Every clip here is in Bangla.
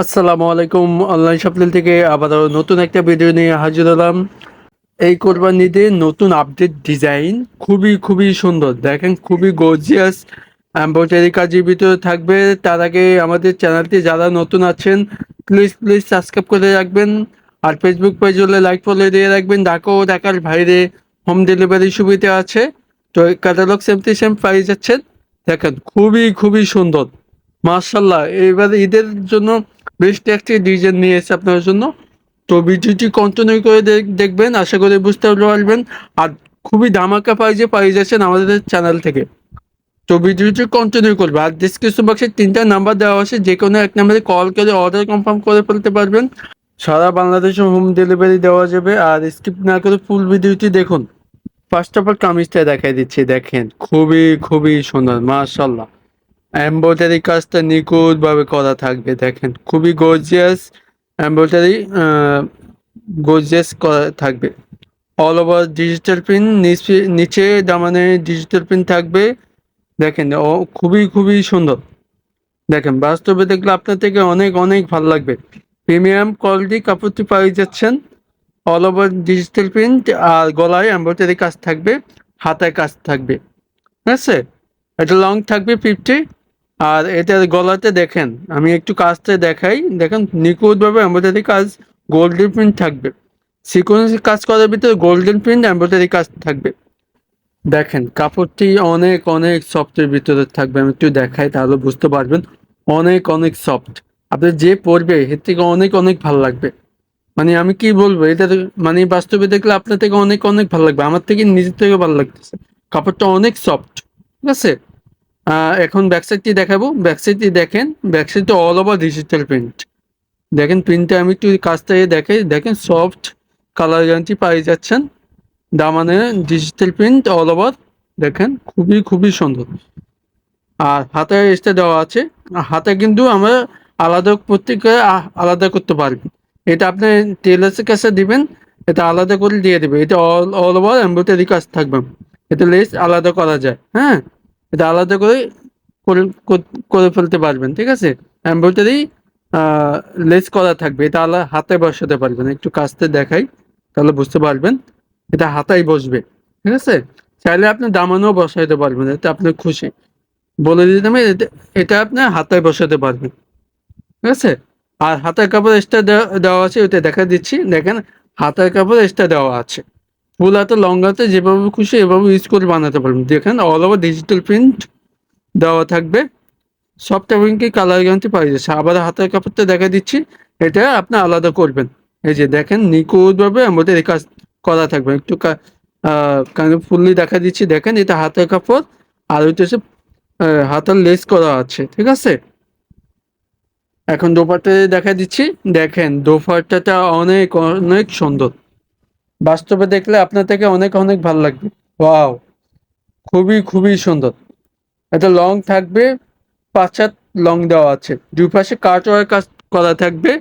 আসসালামু আলাইকুম। অনলাইন শপিং থেকে আবারও নতুন একটা ভিডিও নিয়ে হাজির হলাম। এই কোরবানি ঈদে নতুন আপডেট ডিজাইন খুবই সুন্দর। দেখেন খুবই গর্জিয়াস এমব্রয়ডারি কাজের ভিতরে থাকবে। তার আগে আমাদের চ্যানেলটি যারা নতুন আছেন প্লিজ সাবস্ক্রাইব করে রাখবেন। আর ফেসবুক পেজ হলে লাইক ফলো দিয়ে রাখবেন। ঢাকা ও ঢাকার বাইরে হোম ডেলিভারি সুবিধা আছে। তো ক্যাটালগ সেম পাই যাচ্ছেন। দেখেন খুবই সুন্দর। মার্শাল্লাহ, এবার ঈদের জন্য বেস্ট একটি ডিজাইন নিয়ে এসেছে আপনার জন্য। তো ভিডিওটি কন্টিনিউ করে দেখবেন, আশা করি বুঝতে পারবেন। আর খুবই ধামাকা প্রাইজে পাই যাচ্ছেন আমাদের চ্যানেল থেকে। তো ভিডিওটি কন্টিনিউ করবে। আর ডিসক্রিপশন বক্সে 3টা নাম্বার দেওয়া আছে, যে কোনো এক নাম্বারে কল করে অর্ডার কনফার্ম করে ফেলতে পারবেন। সারা বাংলাদেশে হোম ডেলিভারি দেওয়া যাবে। আর স্কিপ না করে ফুল ভিডিওটি দেখুন। ফার্স্ট অফ অল কামিজটা দেখাই দিচ্ছি। দেখেন খুবই সুন্দর, মাশাল্লাহ। এমব্রয়ডারি কাজটা নিখুঁতভাবে করা থাকবে। দেখেন খুবই গর্জিয়াস এমব্রয়ডারি, গর্জিয়াস করা থাকবে। অল ওভার ডিজিটাল প্রিন্ট, নিচে দামানে ডিজিটাল প্রিন্ট থাকবে। দেখেন খুবই সুন্দর। দেখেন বাস্তবে দেখলে আপনার থেকে অনেক ভালো লাগবে। প্রিমিয়াম কোয়ালিটি কাপড়টি পাই যাচ্ছেন। অল ওভার ডিজিটাল প্রিন্ট, আর গলায় এমব্রয়ডারি কাজ থাকবে, হাতায় কাজ থাকবে। ঠিক আছে, এটা লং থাকবে 50। আর এটার গলাতে দেখেন, আমি একটু কাজটা দেখাই। দেখেন নিখুঁতভাবে এমব্রয়ডারি কাজ, গোল্ডেন প্রিন্ট থাকবে। সিকোয়েন্স কাজ করার ভিতরে গোল্ডেন প্রিন্ট এমব্রয়ডারি কাজ থাকবে। দেখেন কাপড়টি অনেক সফটের ভিতরে থাকবে। আমি একটু দেখাই তাহলে বুঝতে পারবেন। অনেক সফট। আপনি যে পরবে এর থেকে অনেক ভালো লাগবে। মানে আমি কি বলবো, এটা মানে বাস্তবে দেখলে আপনার থেকে অনেক ভালো লাগবে। আমার থেকে নিজের থেকে ভালো লাগতেছে। কাপড়টা অনেক সফট। ঠিক আছে। এখন ব্যাক সাইডটি দেখাবো। ব্যাক সাইডটি দেখেন, ব্যাক সাইডটা অল ওভার ডিজিটাল প্রিন্ট। দেখেন প্রিন্টটা আমি একটু কাছ থেকে দেখাই। দেখেন সফট কালার গ্যারান্টি পাই যাচ্ছেন। দামানে ডিজিটাল প্রিন্ট অল ওভার। দেখেন খুবই সুন্দর। আর হাতায় এক্সট্রা দেওয়া আছে। হাতে কিন্তু আমরা আলাদা প্রত্যেকে আলাদা করতে পারবেন। এটা আপনি টেলার্সের কাছে দিবেন, এটা আলাদা করে দিয়ে দেবে। এটা অল ওভার এমব্রয়ডারি কাজ থাকবে। এটা লেস আলাদা করা যায়। হ্যাঁ, এটা আলাদা করে করে করে ফেলতে পারবেন। ঠিক আছে, এমব্রয়ডারি লেস করা থাকবে। এটা হাতে বসাতে পারবেন। একটু কাছতে দেখাই তাহলে বুঝতে পারবেন। এটা হাতায় বসবে। ঠিক আছে, চাইলে আপনি দামানও বসাইতে পারবেন, এটা আপনার খুশি। বলে দিতে আমি, এটা আপনি হাতায় বসাতে পারবেন। ঠিক আছে। আর হাতার কাপড় এক্সট্রা দেওয়া আছে, ওইটা দেখা দিচ্ছি। দেখেন হাতার কাপড় এক্সট্রা দেওয়া আছে। ফুল হাতে লং হাতে যেভাবে খুশি এভাবে ইউজ করে বানাতে পারবেন। দেখেন অল ওভার ডিজিটাল প্রিন্ট দেওয়া থাকবে। সফট এবং কি কালার গ্যারান্টি পাওয়া যাচ্ছে। আবার হাতের কাপড়টা দেখা দিচ্ছি, এটা আপনি আলাদা করবেন। এই যে দেখেন নিখুঁতভাবে আমাদের এই কাজ করা থাকবে। একটু ফুললি দেখা দিচ্ছি। দেখেন এটা হাতের কাপড়, আর ওইটা হচ্ছে হাতার লেস করা আছে। ঠিক আছে। এখন দোপাট্টা দেখা দিচ্ছি। দেখেন দোপাট্টাটা অনেক সুন্দর। বাস্তবে দেখলে আপনার থেকে অনেক ভালো লাগবে। ওয়াও, খুবই সুন্দর। এটা লং থাকবে, 5 হাত লং দেওয়া আছে। দুই পাশে কাটওয়ার কাজ করা থাকবে।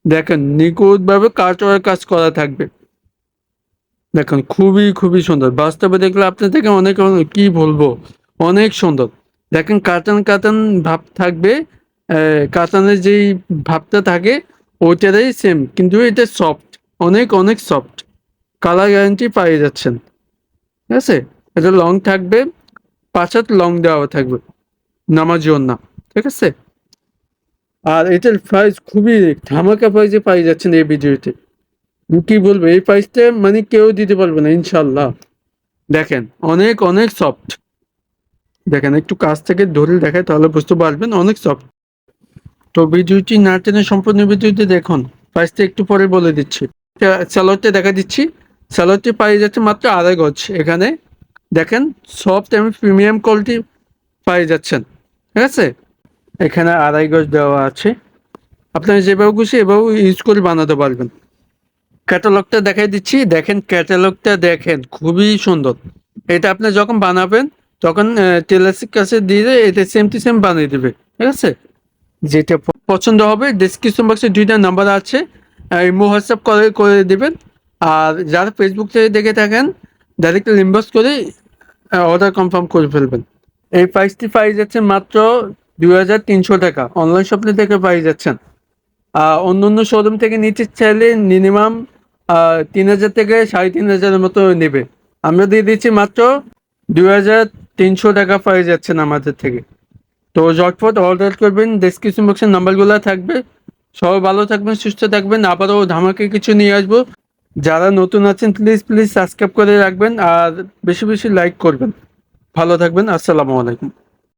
দেখেন নিখুঁতভাবে কাটওয়ার কাজ করা থাকবে। দেখেন খুবই সুন্দর। বাস্তবে দেখলে আপনার থেকে কি বলবো, অনেক সুন্দর। দেখেন কাতান ভাব থাকবে। কাতানের যেই ভাবটা থাকে ওইটারই সেম, কিন্তু এটা সফট, অনেক সফট। কালার গ্যারান্টি পেয়ে যাচ্ছেন। ঠিক আছে। এটা লং থাকবে, 5 হাত লং দেওয়া থাকবে নামাজি ওড়না। ঠিক আছে। আর এটার প্রাইস খুবই ধামাকা প্রাইসে পাই যাচ্ছেন এই ভিডিওতে। আমি কি বলবো, এই প্রাইসটা মানে কেউ দিতে পারবে না ইনশাল্লাহ। দেখেন অনেক সফট। দেখেন একটু কাছ থেকে ধরে দেখায় তাহলে বুঝতে পারবেন, অনেক সফট। তো ভিডিওটি না টেনে সম্পূর্ণ ভিডিওটি দেখুন। প্রাইসটা একটু পরে বলে দিচ্ছি। স্যালোয়ারটা দেখা দিচ্ছি। স্যালোয়ারটি পাই যাচ্ছে মাত্র 2.5 গজ। এখানে দেখেন সফট এবং প্রিমিয়াম কোয়ালিটি পাই যাচ্ছেন। ঠিক আছে। এখানে 2.5 গজ দেওয়া আছে। আপনারা যেভাবে খুশি এভাবে ইউজ করে বানাতে পারবেন। ক্যাটালগটা দেখাই দিচ্ছি। দেখেন ক্যাটালগটা দেখেন খুবই সুন্দর। এটা আপনি যখন বানাবেন তখন টেলার্সের কাছে দিয়ে এটা সেম বানিয়ে দেবে। ঠিক আছে। যেটা পছন্দ হবে ডিসক্রিপশন বক্সে 2টা নাম্বার আছে, ইমো হোয়াটসঅ্যাপ করে দেবেন। আর যারা ফেসবুক থেকে দেখে থাকেন ডাইরেক্টলি ইনবক্স করে অর্ডার কনফার্ম করে ফেলবেন। এই প্রাইসটি পাই যাচ্ছেন মাত্র 2300 টাকা। অনলাইন শপিং থেকে পাই যাচ্ছেন। অন্য অন্য শোরুম থেকে নিতে চাইলে মিনিমাম 3,000 থেকে 3,500 মতো নেবে। আমরা দিয়ে দিচ্ছি মাত্র 2,300 টাকা পেয়ে যাচ্ছেন আমাদের থেকে। তো ঝটপট অর্ডার করবেন, ডেসক্রিপশন বক্সের নাম্বারগুলো থাকবে। সবাই ভালো থাকবেন, সুস্থ থাকবেন, আবারও ধামাকে কিছু নিয়ে আসবো। যারা নতুন আছেন প্লিজ প্লিজ সাবস্ক্রাইব করে রাখবেন আর বেশি বেশি লাইক করবেন। ভালো থাকবেন, আসসালামু আলাইকুম।